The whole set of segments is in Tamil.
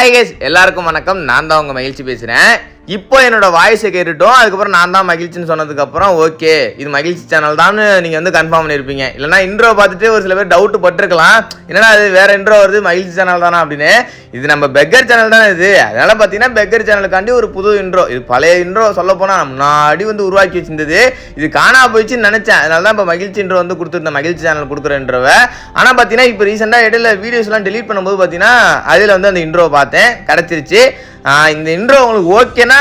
ஹாய் கைஸ், எல்லாருக்கும் வணக்கம். நான் தான் உங்க மகிழ்ச்சி பேசுறேன். இப்போ என்னோட வாய்ஸை கேட்டுட்டோம், அதுக்கப்புறம் நான் தான் மகிழ்ச்சின்னு சொன்னதுக்கப்புறம் ஓகே இது மகிழ்ச்சி சேனல் தான் நீங்கள் வந்து கன்ஃபார்ம் பண்ணியிருப்பீங்க. இல்லைனா இன்ட்ரோ பார்த்துட்டு ஒரு சில பேர் டவுட் பட்டிருக்கலாம், என்னன்னா அது வேற இன்ட்ரோ வருது மகிழ்ச்சி சேனல் தானா அப்படின்னு. இது நம்ம பெக்கர் சேனல் தானே இது. அதனால பார்த்தீங்கன்னா பெக்கர் சேனலுக்காண்டி ஒரு புது இன்ட்ரோ. இது பழைய இன்ட்ரோ சொல்ல போனால் முன்னாடி வந்து உருவாக்கி வச்சிருந்தது, இது காணா போயிடுச்சுன்னு நினைச்சேன். அதனால தான் இப்போ மகிழ்ச்சி இன்ட்ரோ வந்து கொடுத்துருந்தேன், மகிழ்ச்சி சேனல் கொடுக்குற இன்ட்ரோவை. ஆனால் பார்த்தீங்கன்னா இப்போ ரீசெண்டாக இடையில வீடியோஸ்லாம் டெலீட் பண்ணும்போது பார்த்தீங்கன்னா அதில் வந்து அந்த இன்ட்ரோ பார்த்தேன், கிடச்சிருச்சு. இந்த இன்ட்ரோ உங்களுக்கு ஓகேனா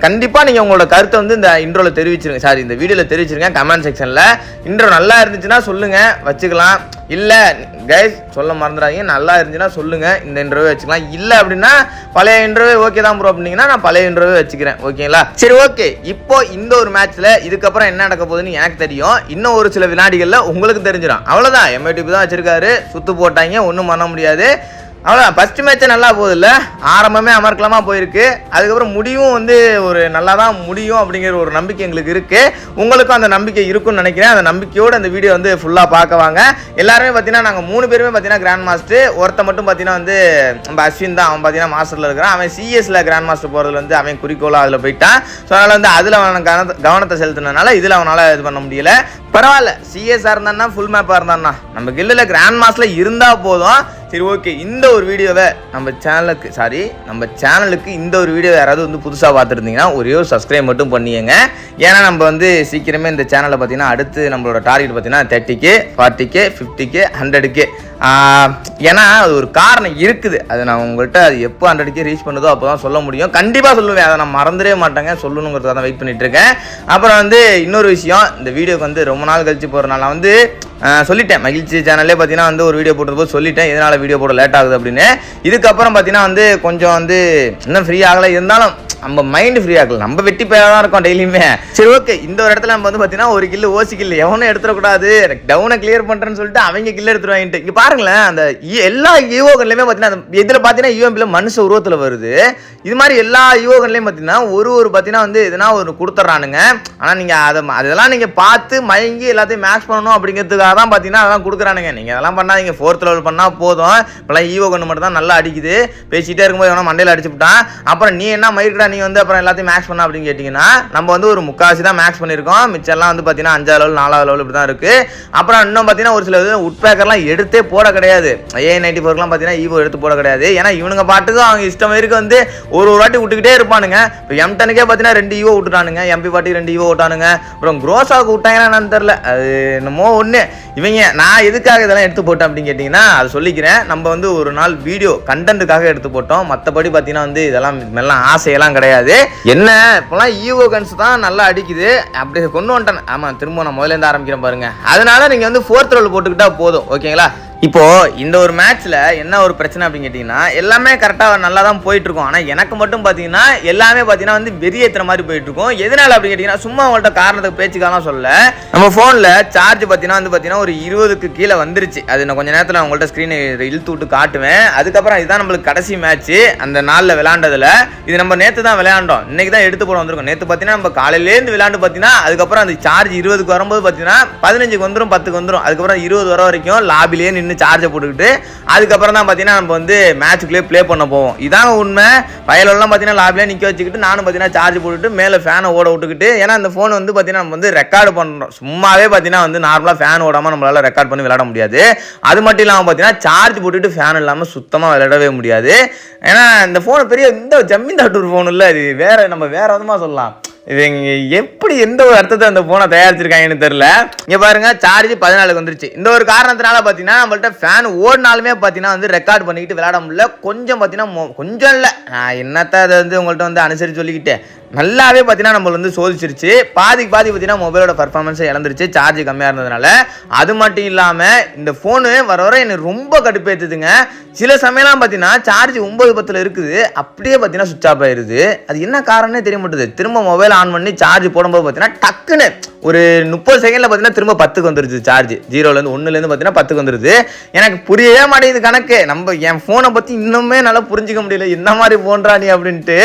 கண்டிப்பாக நீங்கள் உங்களோட கருத்தை வந்து இந்த இன்ட்ரோவில் தெரிவிச்சிருங்க, சாரி இந்த வீடியோவில் தெரிவிச்சிருங்க கமெண்ட் செக்ஷனில். இன்ட்ரோ நல்லா இருந்துச்சுன்னா சொல்லுங்கள், வச்சுக்கலாம். இல்லை கைஸ் சொல்ல மறந்துடாதீங்க, நல்லா இருந்துச்சுன்னா சொல்லுங்கள், இந்த இன்ட்ரோவே வச்சுக்கலாம். இல்லை அப்படின்னா பழைய இன்ட்ரோவே ஓகே தான் ப்ரோ அப்படின்னீங்கன்னா நான் பழைய இன்ட்ரோவே வச்சுக்கிறேன், ஓகேங்களா? சரி ஓகே. இப்போ இந்த ஒரு மேட்ச்சில் இதுக்கப்புறம் என்ன நடக்க போகுதுன்னு எனக்கு தெரியும், இன்னும் ஒரு சில வினாடிகளில் உங்களுக்கு தெரிஞ்சிடும். அவ்வளோதான், எம்ஐடிபி தான் வச்சிருக்காரு, சுற்று போட்டாங்க, ஒன்றும் பண்ண முடியாது. அவ்வளோதான். ஃபர்ஸ்ட் மேட்சே நல்லா போகுது இல்லை, ஆரம்பமே அமர்க்கலமாக போயிருக்கு. அதுக்கப்புறம் முடிவும் வந்து ஒரு நல்லா தான் முடியும் அப்படிங்கிற ஒரு நம்பிக்கை எங்களுக்கு இருக்குது. உங்களுக்கும் அந்த நம்பிக்கை இருக்குன்னு நினைக்கிறேன். அந்த நம்பிக்கையோடு அந்த வீடியோ வந்து ஃபுல்லாக பார்க்க வாங்க. எல்லாருமே பார்த்தீங்கன்னா நாங்கள் 3 பேருமே பார்த்தீங்கன்னா கிராண்ட் மாஸ்டர். ஒருத்த மட்டும் பார்த்தீங்கன்னா வந்து நம்ம அஸ்வின் தான், அவன் பார்த்தீங்கன்னா மாஸ்டரில் இருக்கிறான். அவன் சிஎஸ்ல கிராண்ட் மாஸ்டர் போகிறதுல வந்து அவன் குறிக்கோளாக அதில் போயிட்டான். ஸோ அதனால் வந்து அதில் அவன் கவனத்தை செலுத்தினதுனால இதில் அவனால் இது பண்ண முடியல. பரவாயில்ல, சிஎஸ்ஆர் இருந்தான்னா ஃபுல் மேப்பாக இருந்தான்னா நம்ம கில்லில் கிராண்ட் மாஸ்டரில் இருந்தால் போதும். சரி ஓகே, இந்த ஒரு வீடியோவை நம்ம சேனலுக்கு இந்த ஒரு வீடியோ யாராவது வந்து புதுசாக பார்த்துருந்தீங்கன்னா ஒரே ஒரு சப்ஸ்கிரைப் மட்டும் பண்ணியங்க. ஏன்னா நம்ம வந்து சீக்கிரமே இந்த சேனலில் பார்த்தீங்கன்னா அடுத்து நம்மளோட டார்கெட் பார்த்தீங்கன்னா 30K 40K 50K 100K. ஏன்னா அது ஒரு காரணம் இருக்குது, அது நான் உங்கள்கிட்ட அது எப்போ 100K ரீச் பண்ணுதோ அப்போ தான் சொல்ல முடியும். கண்டிப்பாக சொல்லுவேன், அதை நான் மறந்துடவே மாட்டேங்க, சொல்லணுங்கிறத தான் வெயிட் பண்ணிட்டு இருக்கேன். அப்புறம் வந்து இன்னொரு விஷயம், இந்த வீடியோக்கு வந்து ரொம்ப நாள் கழிச்சு போகிறனால நான் வந்து சொல்லிட்டேன், மகிழ்ச்சி சேனல்லே பார்த்தீங்கன்னா வந்து ஒரு வீடியோ போட்டது சொல்லிட்டேன் எதனால் வீடியோ போட லேட் ஆகுது அப்படின்னு. இதுக்கப்புறம் பார்த்தீங்கன்னா வந்து கொஞ்சம் வந்து இன்னும் ஃப்ரீ ஆகலை, இருந்தாலும் நம்ம மைண்டு ஃப்ரீ ஆகல, நம்ம வெட்டி போய் தான் இருக்கோம் டெய்லியுமே. சரி ஓகே, இந்த ஒரு இடத்துல நம்ம வந்து பார்த்தீங்கன்னா ஒரு கில்லு ஓசி கில்லு எவனும் எடுத்துடக்கூடாது, டவுனை கிளியர் பண்ணுறேன்னு சொல்லிட்டு அவங்க கில்லு எடுத்துருவாங்கிட்டு. இங்கே பாருங்களேன், அந்த எல்லா ஈவோகன்லையுமே பார்த்தீங்கன்னா இதில் பார்த்தீங்கன்னா யூஎம்பியில் மனுஷ உருவத்தில் வருது. இது மாதிரி எல்லா ஈவோகன்லையும் பார்த்தீங்கன்னா ஒரு பார்த்தீங்கன்னா வந்து எதுனா ஒரு கொடுத்துட்றானுங்க. ஆனால் நீங்கள் அதெல்லாம் நீங்கள் பார்த்து மயங்கி எல்லாத்தையும் மேக்ஸ் பண்ணணும் அப்படிங்கிறதுக்காக தான் பார்த்தீங்கன்னா அதெல்லாம் கொடுக்குறானுங்க. நீங்கள் அதெல்லாம் பண்ணாதீங்க, 4th லெவல் பண்ணால் போதும். இப்போலாம் ஈவோகன் மட்டும் தான் நல்லா அடிக்குது. பேசிகிட்டே இருக்கும்போது எவனா மண்டையில் அடிச்சு விட்டான், அப்புறம் நீ என்ன மயிருக்கடா நீ வந்து அப்புறம் எல்லாத்தையும் மேக்ஸ் பண்ண அப்படின்னு கேட்டிங்கன்னா நம்ம வந்து ஒரு முக்காசி தான் மேக்ஸ் பண்ணியிருக்கோம். மிச்சம்லாம் வந்து பார்த்தீங்கன்னா 5வது லெவல் 4வது லெவல் இப்படி தான் இருக்குது. அப்புறம் இன்னும் பார்த்தீங்கன்னா ஒரு சில உட்பேக்கர்லாம் எடுத்தே போட கிடையாது. A94லாம் பார்த்தீங்கன்னா ஈவோ எடுத்து போட கிடையாது. ஏன்னா இவனுங்க பாட்டுக்கு அவங்க இஷ்டம் வரைக்கும் வந்து ஒரு வாட்டி விட்டுக்கிட்டே இருப்பானுங்க. இப்போ M10க்கே பார்த்தீங்கன்னா 2 ஈவோ விட்டுட்டானுங்க, MP40 2 ஈவோ விட்டானுங்க, அப்புறம் க்ரோஸாவுக்கு விட்டாங்கன்னா என்னன்னு தெரில, அது என்னமோ ஒன்று. இவங்க நான் எதுக்காக இதெல்லாம் எடுத்து போட்டேன் அப்படின்னு கேட்டிங்கன்னா அது சொல்லிக்கிறேன். நம்ம வந்து ஒரு நாள் வீடியோ கண்டென்ட்டுக்காக எடுத்து போட்டோம், மற்றபடி பார்த்தீங்கன்னா வந்து இதெல்லாம் மெல்லாம் ஆசையெல்லாம் கிடையாது. என்ன இப்போலாம் ஈவோ கன்ஸ் தான் நல்லா அடிக்குது, அப்படி கொண்டு வந்துட்டேன். ஆமாம், திரும்ப நான் முதல்ல இருந்து ஆரம்பிக்கிறேன் பாருங்க. அதனால நீங்கள் வந்து 4th லெவல் போட்டுக்கிட்டா போதும், ஓகேங்களா? இப்போ இந்த ஒரு மேட்ச்ல என்ன ஒரு பிரச்சனை அப்படின்னு கேட்டீங்கன்னா எல்லாமே கரெக்டாக நல்லா தான் போயிட்டு இருக்கும். ஆனால் எனக்கு மட்டும் பார்த்தீங்கன்னா எல்லாமே பார்த்தீங்கன்னா வந்து வெறியேற்றுற மாதிரி போயிட்டு இருக்கும். எதனால அப்படின்னு கேட்டீங்கன்னா சும்மா உங்கள்கிட்ட காரணத்துக்கு பேச்சுக்காலாம் சொல்ல, நம்ம ஃபோனில் சார்ஜ் பார்த்தீங்கன்னா ஒரு 20க்கு கீழே வந்துருச்சு. அது நான் கொஞ்சம் நேரத்தில் உங்கள்கிட்ட ஸ்க்ரீனை இழுத்து விட்டு காட்டுவேன். அதுக்கப்புறம் இதுதான் நம்மளுக்கு கடைசி மேட்ச் அந்த நாளில் விளையாண்டதில். இது நம்ம நேற்று தான் விளையாண்டோம், இன்னைக்கு தான் எடுத்து போட வந்திருக்கோம். நேற்று பார்த்தீங்கன்னா நம்ம காலையிலேருந்து விளையாண்டு பார்த்தீங்கன்னா அதுக்கப்புறம் அந்த சார்ஜ் 20க்கு வரும்போது பார்த்தீங்கன்னா 15க்கு வந்துடும், 10க்கு வந்துடும். அதுக்கப்புறம் 20 வர வரைக்கும் லாபிலேயே நின்று சார்ஜை போட்டுக்கிட்டு அதுக்கப்புறம் தான் பார்த்தீங்கன்னா நம்ம வந்து மேட்சுக்குள்ளே ப்ளே பண்ண போவோம். இதாங்க உண்மை. வயலெல்லாம் பார்த்தீங்கன்னா லாபிலே நிற்க வச்சுக்கிட்டு நானும் பார்த்தீங்கன்னா சார்ஜ் போட்டுட்டு மேலே ஃபேனை ஓட விட்டுக்கிட்டு, ஏன்னா அந்த ஃபோன் வந்து பார்த்தீங்கன்னா நம்ம வந்து ரெக்கார்டு பண்ணுறோம். சும்மாவே பார்த்தீங்கன்னா வந்து நார்மலாக ஃபேன் ஓடாமல் நம்மளால் ரெக்கார்ட் பண்ணி விளையாட முடியாது. அது மட்டும் இல்லாமல் பார்த்தீங்கன்னா சார்ஜ் போட்டுட்டு ஃபேன் இல்லாமல் சுத்தமாக விளையாடவே முடியாது. ஏன்னா இந்த ஃபோனை பெரிய இந்த ஜமீன்தாட்டூர் ஃபோன் இல்லை, இது நம்ம வேற விதமாக சொல்லலாம். இவங்க எப்படி எந்த ஒரு அர்த்தத்தை அந்த போனை தயாரிச்சிருக்காங்கன்னு தெரியல. இங்க பாருங்க, சார்ஜ் 14க்கு வந்துருச்சு. இந்த ஒரு காரணத்தினால பார்த்தீங்கன்னா நம்மள்ட்ட ஃபேன் ஓடினாலுமே பார்த்தீங்கன்னா வந்து ரெக்கார்ட் பண்ணிக்கிட்டு விளையாட முடியல. கொஞ்சம் பார்த்தீங்கன்னா கொஞ்சம் இல்லை, நான் என்னத்தை அதை வந்து உங்கள்கிட்ட வந்து அனுசரித்து சொல்லிக்கிட்டேன். நல்லாவே பார்த்தீங்கன்னா நம்மள வந்து சோதிச்சிருச்சு. பாதி பார்த்தீங்கன்னா மொபைலோட பர்ஃபார்மன்ஸை இழந்துருச்சு சார்ஜ் கம்மியாக இருந்ததுனால. அது மட்டும் இல்லாமல் இந்த ஃபோனு வர எனக்கு ரொம்ப கடுப்பேற்றுதுங்க. சில சமயம்லாம் பார்த்தீங்கன்னா சார்ஜ் 9-10 இருக்குது, அப்படியே பார்த்தீங்கன்னா சுவிட்ச் ஆஃப் ஆயிடுது. அது என்ன காரணம்னே தெரிய மாட்டேது. திரும்ப மொபைல் ஆன் பண்ணி சார்ஜ் போடும்போது பார்த்தீங்கன்னா டக்குன்னு ஒரு 30 செகண்டில் பார்த்தீங்கன்னா திரும்ப 10க்கு வந்துருச்சு சார்ஜ். 0லேருந்து 1லேருந்து பார்த்தீங்கன்னா 10க்கு வந்துருது. எனக்கு புரியவே மாட்டேங்குது கணக்கு. நம்ம என் ஃபோனை பற்றி இன்னுமே நல்லா புரிஞ்சிக்க முடியல, என்ன மாதிரி ஃபோன்றா நீ அப்படின்ட்டு.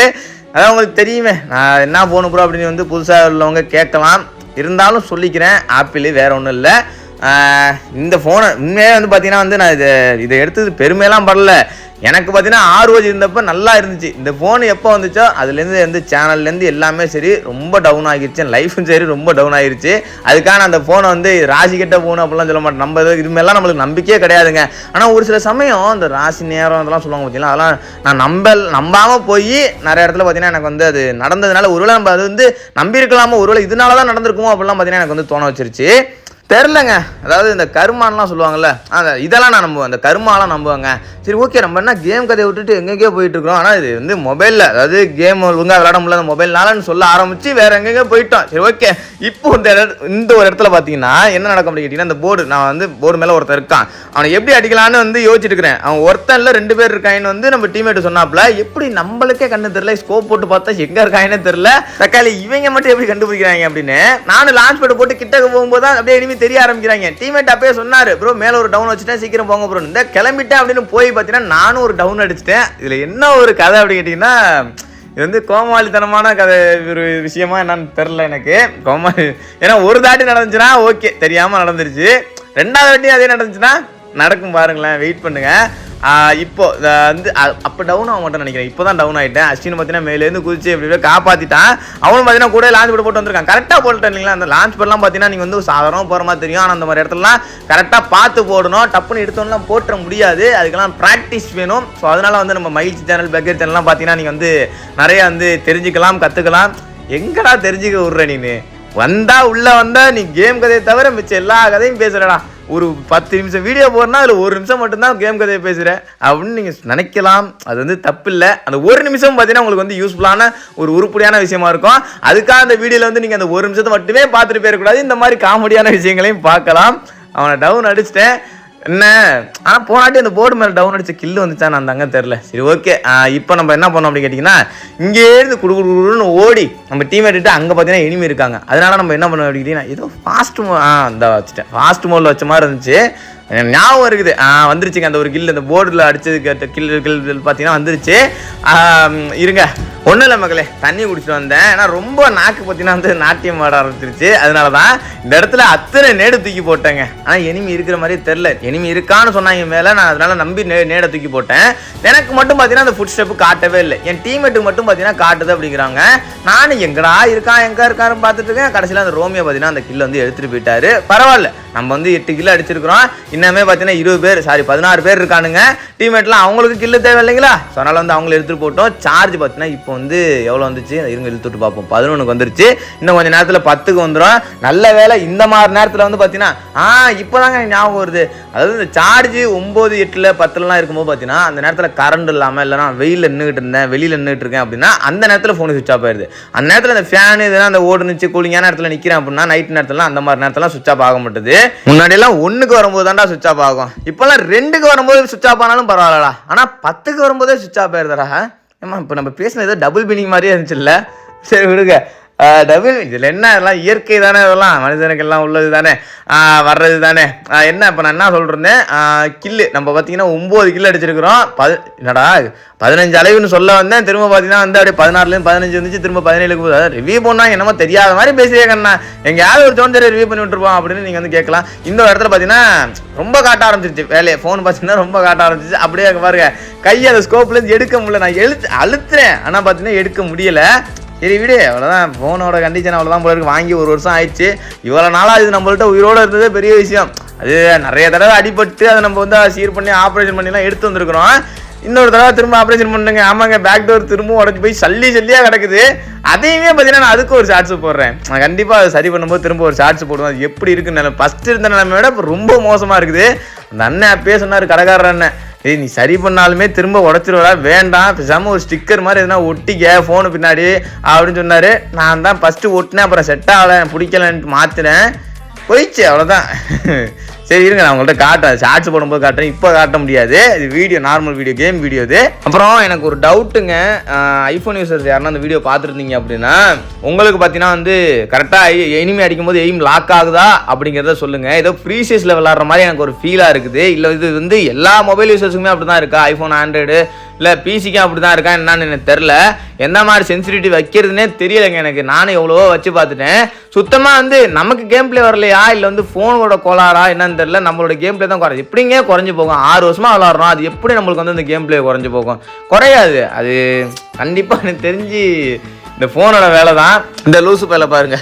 அதான் உங்களுக்கு தெரியுமே நான் என்ன ஃபோனு ப்ரோ அப்படின்னு வந்து புதுசாக உள்ளவங்க கேட்கலாம், இருந்தாலும் சொல்லிக்கிறேன். ஆப்பிள் வேற ஒன்றும் இல்லை. இந்த ஃபோனை உண்மையாக வந்து பார்த்தீங்கன்னா வந்து நான் இதை எடுத்தது பெருமையெல்லாம் படல. எனக்கு பார்த்தீங்கன்னா ROG இருந்தப்போ நல்லா இருந்துச்சு. இந்த ஃபோன் எப்போ வந்துச்சோ அதுலேருந்து வந்து சேனல்லேருந்து எல்லாமே சரி ரொம்ப டவுன் ஆகிடுச்சு, லைஃபும் சரி ரொம்ப டவுன் ஆகிடுச்சு. அதுக்கான அந்த ஃபோனை வந்து ராசி கெட்ட ஃபோன் அப்படிலாம் சொல்ல மாட்டேன். நம்ம இது மேலாம் நம்மளுக்கு நம்பிக்கையே கிடையாதுங்க. ஆனால் ஒரு சில சமயம் இந்த ராசி நேரம் அதெல்லாம் சொல்லுவாங்க பார்த்தீங்களா, அதெல்லாம் நான் நம்பாமல் போய் நிறைய இடத்துல பார்த்தீங்கன்னா எனக்கு வந்து அது நடந்ததுனால ஒருவேளை நம்ம அது வந்து நம்பியிருக்கலாமோ, ஒருவேளை இதனால தான் நடந்திருக்குமோ அப்படிலாம் பார்த்தீங்கன்னா எனக்கு வந்து தோண வச்சிருச்சு. தெரிலங்க. அதாவது இந்த கருமானலாம் சொல்லுவாங்கள்ல, இதெல்லாம் நான் நம்புவேன், அந்த கருமாலாம் நம்புவாங்க. சரி ஓகே, நம்ம என்ன கேம் கதையை விட்டுட்டு எங்கெங்கேயோ போயிட்டு இருக்கிறோம். ஆனால் இது வந்து மொபைலில், அதாவது கேம் ஒழுங்காக விளையாட முடியல அந்த மொபைல்னாலன்னு சொல்ல ஆரம்பிச்சு வேற எங்கெங்கேயோ போயிட்டோம். சரி ஓகே, இப்போ இந்த ஒரு இடத்துல பார்த்தீங்கன்னா என்ன நடக்க முடியும் கேட்டிங்கன்னா, இந்த போர்டு நான் வந்து போர்டு மேலே ஒருத்தர் இருக்கான், அவனை எப்படி அடிக்கலான்னு வந்து யோசிச்சுட்டு இருக்கிறேன். அவன் ஒருத்தன் இல்லை 2 பேர் இருக்காயின்னு வந்து நம்ம டீம்மேட் சொன்னாப்புல. எப்படி நம்மளுக்கே கண்ணு தெரியல, ஸ்கோப் போட்டு பார்த்தா எங்கே இருக்காயின்னு தெரியல, தக்காளி இவங்க மட்டும் எப்படி கண்டுபிடிக்கிறாங்க அப்படின்னு நானும் லான்ச் பேட் போட்டு கிட்டக்க போகும்போது தான் அப்படியே இனிமே தெரிய ஆரம்பிக்கிறாங்க. டீம்மேட் அப்பயே சொன்னாரு, ப்ரோ மேல ஒரு டவுன் வச்சுட்டேன் சீக்கிரம் போங்க ப்ரோ, இந்த கிளம்பிட்டேன் அப்படின்னு போய் பார்த்தீங்கன்னா நானும் ஒரு டவுன் அடிச்சிட்டேன். இதுல என்ன ஒரு கதை அப்படின்னு கேட்டீங்கன்னா, இது வந்து கோமாளித்தனமான கதை ஒரு விஷயமா என்னன்னு தெரில எனக்கு. ஏன்னா ஒரு தாட்டி நடந்துச்சுன்னா ஓகே, தெரியாம நடந்துருச்சு. 2வது வாட்டி அதே நடந்துச்சுன்னா நடக்கும் பாருங்களேன், வெயிட் பண்ணுங்க. இப்போ வந்து அப்போ டவுன் ஆக மாட்டேன்னு நினைக்கிறேன். இப்போ தான் டவுன் ஆகிட்டேன். அஸ்வின் பார்த்தீங்கன்னா மேலேருந்து குதிச்சு எப்படி காப்பாற்றிட்டான். அவனும் பார்த்தீங்கன்னா கூட லான்ச் பேட் போட்டு வந்திருக்கான். கரெக்டாக போட்டுட்டேன் இல்லைங்களா. அந்த லான்ச் பேட்லாம் பார்த்தீங்கன்னா நீங்கள் வந்து சாதாரணமாக போகிற மாதிரி தெரியும். ஆனால் அந்த மாதிரி இடத்துலலாம் கரெக்டாக பார்த்து போடணும். டப்புன்னு எடுத்தோன்னெலாம் போட்டுற முடியாது, அதுக்கெல்லாம் ப்ராக்டிஸ் வேணும். ஸோ அதனால் வந்து நம்ம மகிழ்ச்சி சேனல் பெக்கர் சேனல்லாம் பார்த்தீங்கன்னா நீங்கள் வந்து நிறைய வந்து தெரிஞ்சுக்கலாம், கற்றுக்கலாம். எங்கடா தெரிஞ்சுக்க விட்ற நீ உள்ளே வந்தால் நீ கேம் கதையை தவிர மிச்சம் எல்லா கதையும் பேசுகிறடா. ஒரு 10 நிமிஷம் வீடியோ போடுறனா அதில் 1 நிமிஷம் மட்டும்தான் கேம் கதையை பேசுகிறேன் அப்படின்னு நீங்கள் நினைக்கலாம். அது வந்து தப்பு இல்லை. அந்த 1 நிமிஷம் பார்த்தீங்கன்னா உங்களுக்கு வந்து யூஸ்ஃபுல்லான ஒரு உருப்படியான விஷயமா இருக்கும். அதுக்காக அந்த வீடியோவில் வந்து நீங்கள் அந்த 1 நிமிஷத்தை மட்டுமே பார்த்துட்டு போயிடக்கூடாது, இந்த மாதிரி காமெடியான விஷயங்களையும் பார்க்கலாம். அவனை டவுன் அடிச்சிட்டேன் என்ன, ஆனால் போனாட்டி அந்த போர்டு மேலே டவுன் அடிச்ச கில்லு வந்துச்சா நான் தாங்க தெரில. சரி ஓகே, இப்போ நம்ம என்ன பண்ணோம் அப்படின்னு கேட்டிங்கன்னா, இங்கேருந்து குடுன்னு ஓடி நம்ம டீம் எடுத்துட்டு அங்கே பார்த்தீங்கன்னா எனிமி இருக்காங்க. அதனால நம்ம என்ன பண்ணோம் அப்படின்னு கேட்டிங்கன்னா, ஏதோ ஃபாஸ்ட் இந்த வச்சுட்டேன், ஃபாஸ்ட் மோடில் வச்ச மாதிரி இருந்துச்சு. ஞாபகம் இருக்குது, வந்துருச்சுங்க அந்த ஒரு கில், அந்த போர்டில் அடிச்சது கில் பார்த்தீங்கன்னா வந்துருச்சு. இருங்க, ஒன்றும் இல்லை மக்களே, தண்ணி குடிச்சிட்டு வந்தேன். ஏன்னா ரொம்ப நாக்கு பார்த்தீங்கன்னா வந்து நாட்டியம் ஆட ஆரம்பிச்சிருச்சு. அதனால தான் இந்த இடத்துல அத்தனை நேடு தூக்கி போட்டேங்க. ஆனால் எனிமி இருக்கிற மாதிரியே தெரில, எனிமி இருக்கான்னு சொன்னாங்க மேலே. நான் அதனால நம்பி நேடை தூக்கி போட்டேன். எனக்கு மட்டும் பார்த்தீங்கன்னா அந்த ஃபுட் ஸ்டெப்பு காட்டவே இல்லை, என் டீம்மேட்டுக்கு மட்டும் பார்த்தீங்கன்னா காட்டுது அப்படிங்கிறாங்க. நானும் எங்கடா இருக்கான் எங்கே இருக்காருன்னு பார்த்துட்டு இருக்கேன். கடைசியில் அந்த ரோமியோ பார்த்தீங்கன்னா அந்த கில்லை வந்து எடுத்துகிட்டு போயிட்டாரு. பரவாயில்ல, நம்ம வந்து 8 கிலோ அடிச்சிருக்கிறோம். இன்னமே பார்த்தீங்கன்னா 16 பேர் இருக்கானுங்க டீம்மேட்லாம். அவங்களுக்கு கில்லு தேவை இல்லைங்களா. ஸோ அதனால் வந்து அவங்கள எடுத்துகிட்டு போட்டோம். சார்ஜ் பார்த்தீங்கன்னா இப்போ வந்து எவ்வளோ வந்துச்சு இருங்க இழுத்துட்டு பார்ப்போம். 11க்கு வந்துருச்சு. இன்னும் கொஞ்சம் நேரத்தில் 10க்கு வந்துடும். நல்ல வேலை இந்த மாதிரி நேரத்தில் வந்து பார்த்தீங்கன்னா இப்போதாங்க ஞாபகம் வருது. அதாவது இந்த சார்ஜ் 9, 8, 10லாம் இருக்கும்போது பார்த்தீங்கன்னா அந்த நேரத்தில் கரண்ட் இல்லாமல் இல்லைனா வெயிலில் நின்றுட்டு இருந்தேன், வெளியில் நின்றுட்டு இருக்கேன் அப்படின்னா அந்த நேரத்தில் ஃபோன் சுவிச் ஆஃப் ஆயிடுது. அந்த நேரத்தில் அந்த ஃபேன் இதெல்லாம் அந்த ஓடுனுச்சு கூலிங்கான இடத்துல நிற்கிறேன் அப்படின்னா நைட் நேரத்தில் அந்த மாதிரி நேரத்தில் சுவிச் ஆஃப் ஆக மாட்டுது. முன்னாடியெல்லாம் 1க்கு வரும்போது தான்டா சுவிச் ஆஃப் ஆகும். இப்போல்லாம் 2க்கு வரும்போது சுவிச் ஆஃப் ஆனாலும் பரவாயில்லடா, ஆனால் 10க்கு வரும்போதே சுவிச் ஆஃப் ஆயிடுறா. ஏமா இப்போ நம்ம பேசினது டபுள் மீனிங் மாதிரியே இருந்துச்சுல்ல. சரி விடுங்க, டபுள் இதில் என்ன, எல்லாம் இயற்கை தானே, இதெல்லாம் மனிதனுக்கு எல்லாம் உள்ளது தானே, வர்றது தானே. என்ன இப்போ நான் என்ன சொல்கிறேன், கில்லு நம்ம பார்த்தீங்கன்னா 9 கில்லு அடிச்சிருக்கிறோம். என்னடா 15 அளவுன்னு சொல்ல வந்தேன், திரும்ப பார்த்தீங்கன்னா வந்து அப்படியே 16லேருந்து 15 வந்துச்சு, திரும்ப 17க்கு போகுது. ரிவ்யூ பண்ணால் என்னமோ தெரியாத மாதிரி பேசியேங்கண்ணா, எங்கேயாவது ஒரு தோன்றி ரிவ்யூ பண்ணி விட்டுருப்போம் அப்படின்னு நீங்கள் வந்து கேட்கலாம். இந்த இடத்துல பார்த்தீங்கன்னா ரொம்ப காட்ட ஆரம்பிச்சிருச்சு வேலையை, ஃபோன் பார்த்தீங்கன்னா ரொம்ப காட்ட ஆரம்பிச்சிச்சு. அப்படியே பாருங்க, கையை அந்த ஸ்கோப்லேருந்து எடுக்க முடியல. நான் அழுத்துறேன் ஆனால் பார்த்தீங்கன்னா எடுக்க முடியலை. சரி விடு, அவ்வளோதான். ஃபோனோட கண்டிஷன் அவ்வளோதான் போல இருக்கு. வாங்கி 1 வருஷம் ஆயிடுச்சு. இவ்வளோ நாளாக இது நம்மள்ட்ட உயிரோடு இருந்ததே பெரிய விஷயம். அது நிறைய தடவை அடிபட்டு அதை நம்ம வந்து சீர் பண்ணி ஆப்ரேஷன் பண்ணிலாம் எடுத்து வந்திருக்கிறோம். இன்னொரு தடவை திரும்ப ஆப்ரேஷன் பண்ணுங்க. ஆமாங்க, பேக் டோர் திரும்ப உடஞ்சி போய் சல்லியாக கிடக்குது. அதையுமே பார்த்தீங்கன்னா நான் அதுக்கு ஒரு ஷார்ட்ஸ் போடுறேன். நான் கண்டிப்பாக அதை சரி பண்ணும்போது திரும்ப ஒரு ஷார்ட்ஸ் போடுவேன். அது எப்படி இருக்குன்னு ஃபஸ்ட்டு இருந்த நிலைமையோட இப்போ ரொம்ப மோசமாக இருக்குது. அந்த அண்ணன் அப்பயே சொன்னார், கடைக்காரர் அண்ணன், நீ சரி பண்ணாலுமே திரும்ப உடச்சிருவா, வேண்டாம் பேசாமல் ஒரு ஸ்டிக்கர் மாதிரி எதுனா ஒட்டிக்க ஃபோனு பின்னாடி அப்படின்னு சொன்னார். நான் தான் ஃபஸ்ட்டு ஒட்டினேன், அப்புறம் செட் ஆகலை, பிடிக்கலன்ட்டு மாற்றினேன், போயிடுச்சு, அவ்வளோதான். சரி இருங்க, நான் உங்கள்கிட்ட காட்டுறேன், ஷார்ட்ஸ் போடும்போது காட்டுறேன், இப்போ காட்ட முடியாது. இது video, normal video, game video இது. அப்புறம் எனக்கு ஒரு டவுட்டுங்க, ஐஃபோன் யூசர்ஸ் யாருன்னா அந்த வீடியோ பார்த்துருந்தீங்க அப்படின்னா உங்களுக்கு பார்த்தீங்கன்னா வந்து கரெக்டாக எனிமி அடிக்கும்போது எய்ம் லாக் ஆகுதா அப்படிங்கிறத சொல்லுங்கள். ஏதோ ஃப்ரீசேஸில் விளாட்ற மாதிரி எனக்கு ஒரு ஃபீலாக இருக்குது. இல்லை இது வந்து எல்லா மொபைல் யூசர்ஸுக்குமே அப்படி தான் இருக்கா, ஐஃபோன், ஆண்ட்ராய்டு இல்லை பிசிக்கும் அப்படி தான் இருக்கா என்னன்னு எனக்கு தெரில. எந்த மாதிரி சென்சிட்டிவிட்டி வைக்கிறதுனே தெரியலைங்க எனக்கு. நானும் எவ்வளவோ வச்சு பார்த்துட்டேன். சுத்தமாக வந்து நமக்கு கேம் பிளே வரலையா இல்லை வந்து ஃபோனோட கோளாறா என்னன்னு தெரியல, நம்மளோட கேம் பிளே தான் குறைஞ்சி எப்படிங்க குறைஞ்சி போகும். 6 வருஷமாக விளாட்றோம், அது எப்படி நம்மளுக்கு வந்து இந்த கேம் பிளே குறைஞ்சி போகும்? குறையாது. அது கண்டிப்பாக எனக்கு தெரிஞ்சு இந்த ஃபோனோட வேலை தான். இந்த லூசு பேல பாருங்க,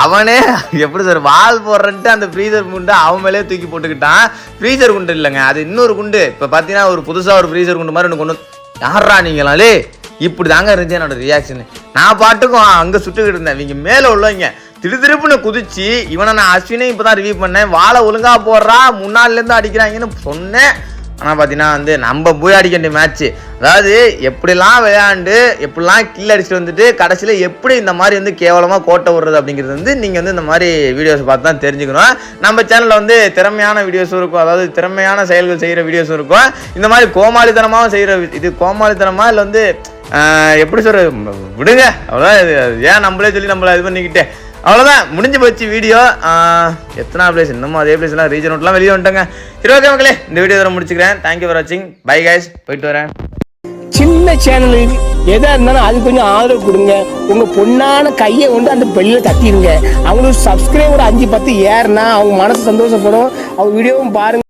அவனே எப்படி சார் வால் போடுறன்ட்டு அந்த ஃப்ரீசர் குண்டு அவன் மேலே தூக்கி போட்டுக்கிட்டான். ஃப்ரீசர் குண்டு இல்லைங்க, அது இன்னொரு குண்டு. இப்போ பார்த்தீங்கன்னா ஒரு புதுசாக ஒரு ஃப்ரீசர் குண்டு மாதிரி ஒன்று கொண்டு யாரா நீங்களாலே இப்படி தாங்க இருந்துச்சு என்னோட ரியாக்ஷனு. நான் பாட்டுக்கும் அங்கே சுட்டுக்கிட்டு இருந்தேன். இவங்க மேலே உள்ளவங்க திருப்புன்னு குதிச்சு இவனை நான் அஸ்வினே இப்போ தான் ரிவ்யூ பண்ணேன். வாழை ஒழுங்காக போடுறா முன்னாடிலேருந்து அடிக்கிறாங்கன்னு சொன்னேன். ஆனால் பார்த்தீங்கன்னா வந்து நம்ம போய் அடிக்க வேண்டிய மேட்ச்சு. அதாவது எப்படிலாம் விளையாண்டு எப்படிலாம் கில் அடிச்சுட்டு வந்துட்டு கடைசியில் எப்படி இந்த மாதிரி வந்து கேவலமாக கோட்டை விடுறது அப்படிங்கிறது வந்து நீங்கள் வந்து இந்த மாதிரி வீடியோஸ் பார்த்து தான் தெரிஞ்சுக்கணும். நம்ம சேனலில் வந்து திறமையான வீடியோஸும் இருக்கும், அதாவது திறமையான செயல்கள் செய்கிற வீடியோஸும் இருக்கும். இந்த மாதிரி கோமாளித்தனமாகவும் செய்கிற இது கோமாளித்தனமாக இல்லை வந்து எப்படி சொல்ற விடுங்க அவ்வளோதான். ஏன் நம்மளே சொல்லி நம்மளை இது பண்ணிக்கிட்டே அவ்வளோதான் முடிஞ்சு போச்சு வீடியோ. எத்தனை பிளேஸ் இன்னமும் அதே பிளேஸ்லாம் ரீஜன் நோட்லாம் வெளியே வந்துட்டாங்க. சரி ஓகே மக்களே, இந்த வீடியோ தர முடிச்சுக்கிறேன். தேங்க்யூ ஃபார் வாட்சிங். பை கைஸ், போயிட்டு வரேன். சின்ன சேனலுக்கு எதா இருந்தாலும் அது கொஞ்சம் ஆதரவு கொடுங்க. உங்க பொண்ணான கையை கொண்டு அந்த பெல்லில் தட்டிடுங்க. அவங்களுக்கு சப்ஸ்கிரைபர் 5-10 ஏறுனா அவங்க மனசு சந்தோஷப்படும். அவங்க வீடியோவும் பாருங்க.